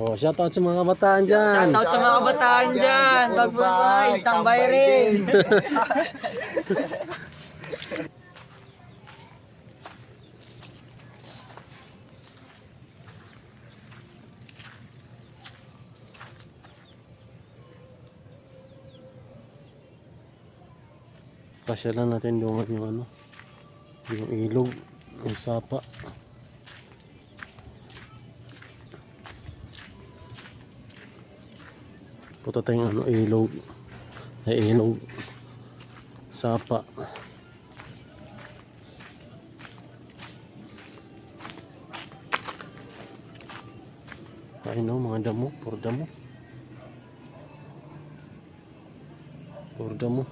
Oh, shoutout sa mga kabataan dyan. Shoutout sa mga kabataan dyan. Bagbay, tambay rin. Pasyalan natin doon yung ano, yung ilog, yung sapa. Puto tayong ano, ilog, sapa. Ayun no, mga damo, puro damo. Puro damo.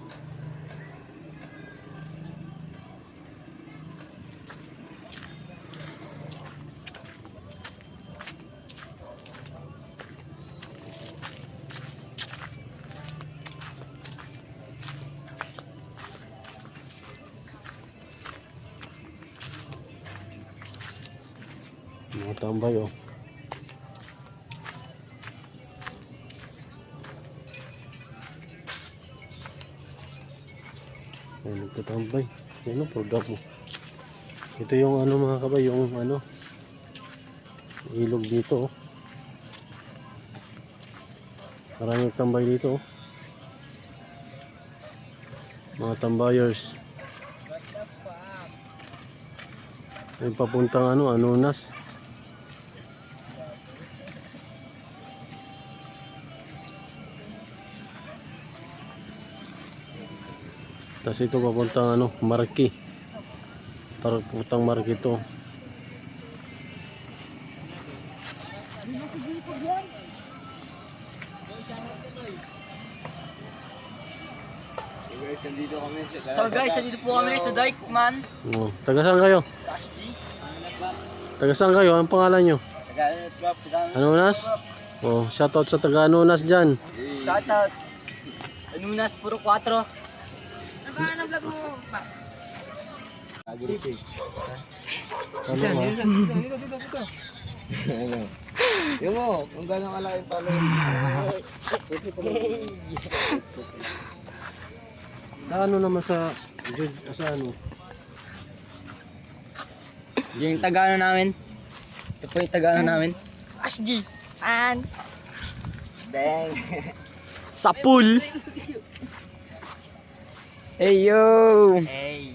Mga tambay oh. Ay, nagtatambay. Yan o, product mo. Ito yung ano mga kabay, yung ano, ilog dito oh. Maraming tambay dito oh. Mga tambayers. Ay papuntang ano, Anonas. Tapos ito papuntang ano, Mariki. Para putang Mariki ito. So guys, nandito po kami sa Dikeman. Oh, taga saan kayo? Taga saan kayo? Ang pangalan nyo? Anonas? Oh, shoutout sa taga Anonas dyan. Shoutout. Anunas, puro 4. Ano vlog mo? Yung mo, kung gano'ng kalaki pala. Sa ano naman sa ano? Yung Tagano namin. Ito po yung Tagano namin. HG. And Bang! sa pool. Hey yo. Hey!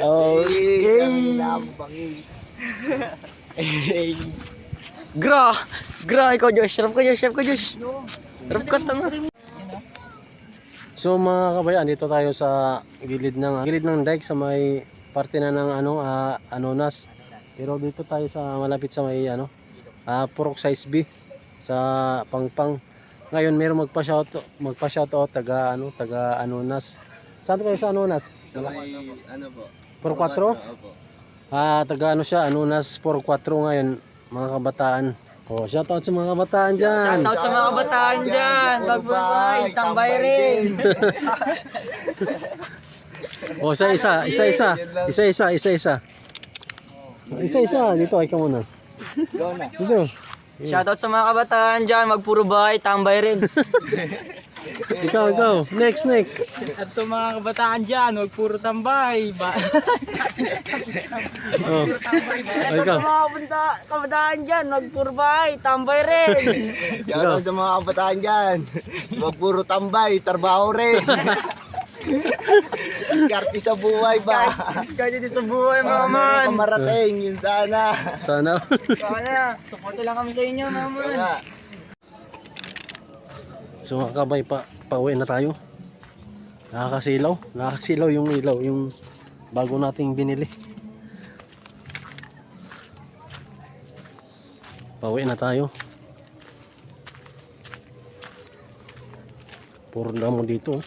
Okay. Hey. Gra ikaw Josh. Rap ka Josh. Rap ka tanga. So mga kabayan, dito tayo sa gilid ng dike sa may parte na ng ano, Anonas. Pero dito tayo sa malapit sa may ano, Purok Size B sa Pangpang. Ngayon mayroong magpa-shoutout taga Anonas. Saan kayo sa Anonas? Ano po? Purok 4? Taga ano siya, Anonas Purok 4 ngayon, mga kabataan. Oh, shoutout sa mga kabataan dyan. Shoutout sa mga kabataan dyan. Bagbay, tambay rin. Oh, isa-isa. Dito, ay ka muna. Go na. Dito. Shoutout sa mga kabataan dyan. Magpuro bahay, tambay rin. Ikaw. Next. At sa mga kabataan dyan, huwag puro tambay. Oh. Ay, ikaw. Sa mga kabataan dyan, huwag puro bahay, tambay rin. Shoutout sa mga kabataan dyan. Huwag puro tambay, trabaho rin. Iskarte sa buhay ba? Iskarte din sa buhay, mga Para man. meron ka marating, yun sana. Sana. Sana, supporte lang kami sa inyo, mga man. Kaya, So mga kabay, pauwi na tayo. Nakakasilaw yung ilaw, yung bago nating binili. Pauwi na tayo. Puro damo dito.